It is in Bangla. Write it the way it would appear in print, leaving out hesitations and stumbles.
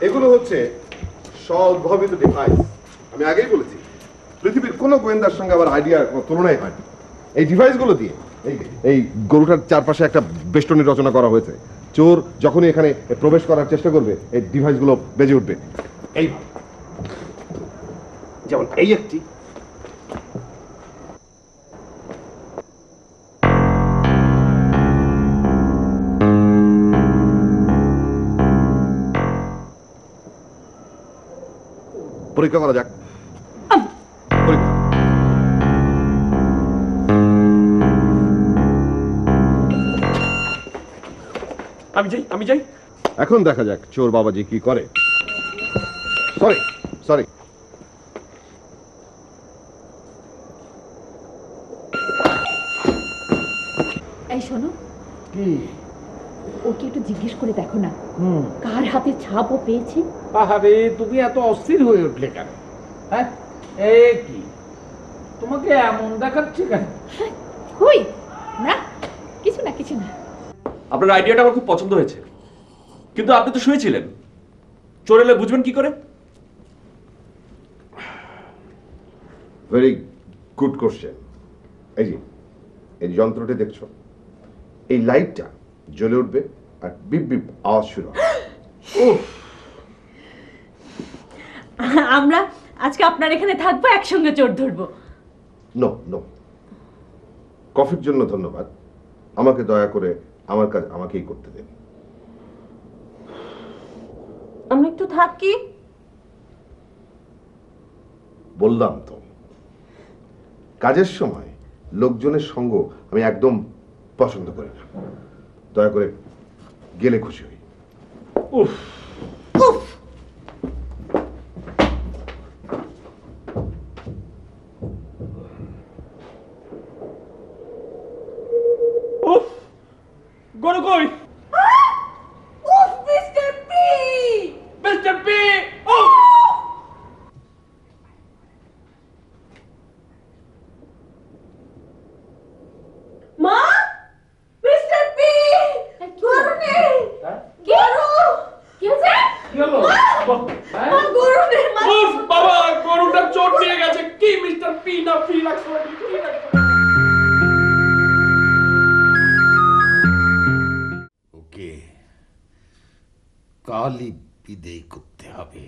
এগুলো হচ্ছে স্ব-উদ্ভাবিত ডিভাইস। আমি আগেই বলেছি পৃথিবীর কোনো গোয়েন্দার সঙ্গে আবার আইডিয়ার কোনো তুলনাই হয় না। এই ডিভাইসগুলো দিয়ে এই গরুটার চারপাশে একটা বেষ্টনী রচনা করা হয়েছে। চোর যখনই এখানে প্রবেশ করার চেষ্টা করবে এই ডিভাইসগুলো বেজে উঠবে। এই যেমন এই একটি, পরীক্ষা করা যাক। পরীক্ষা। আমি যাই। এখন দেখা যাক চোর বাবাজি কি করে। Sorry sorry. এই শোনো, কি? ওকে একটু জিজ্ঞেস করে দেখো না কার হাতে ছাপ ও পেয়েছে। আরে তুমি এত অস্থির হয়ে উঠলে কেন? হ্যাঁ, এ কি তোমাকে এমন দেখাচ্ছে কেন? কই না, কিছু না কিছু না। আপনার আইডিয়াটা আমার খুব পছন্দ হয়েছে, কিন্তু আপনি তো শুয়েছিলেন, চোর এলে বুঝবেন কি করে? Very good question. এই যে এই যন্ত্রটি দেখছো, এই লাইটটা জ্বলে উঠবে আর বিপ বিপ আওয়াজ শুরু হবে। আমরা আজকে আপনার এখানে থাকবো, একসঙ্গে চোর ধরবো। নো নো, কফির জন্য ধন্যবাদ, আমাকে দয়া করে আমার কাজ আমাকেই করতে দেন। আমরা একটু থাকি। বললাম তো, কাজের সময় লোকজনের সঙ্গ আমি একদম পছন্দ করি না। দয়া করে গেলে খুশি হই। উফ, উফ, গরু কই? উফ, মিস্টার পি! Mister P! উফ! মা, মিস্টার পি! গরু নেই! গরু! কি হয়েছে? কি হলো? হ্যাঁ? মা, গরু নেই! মা! উফ, বাবা, গরুটা চোর নিয়ে গেছে। কি মিস্টার পি না পি রাখছো? কি রাখছো? ওকে কালই বিদেয় করতে হবে।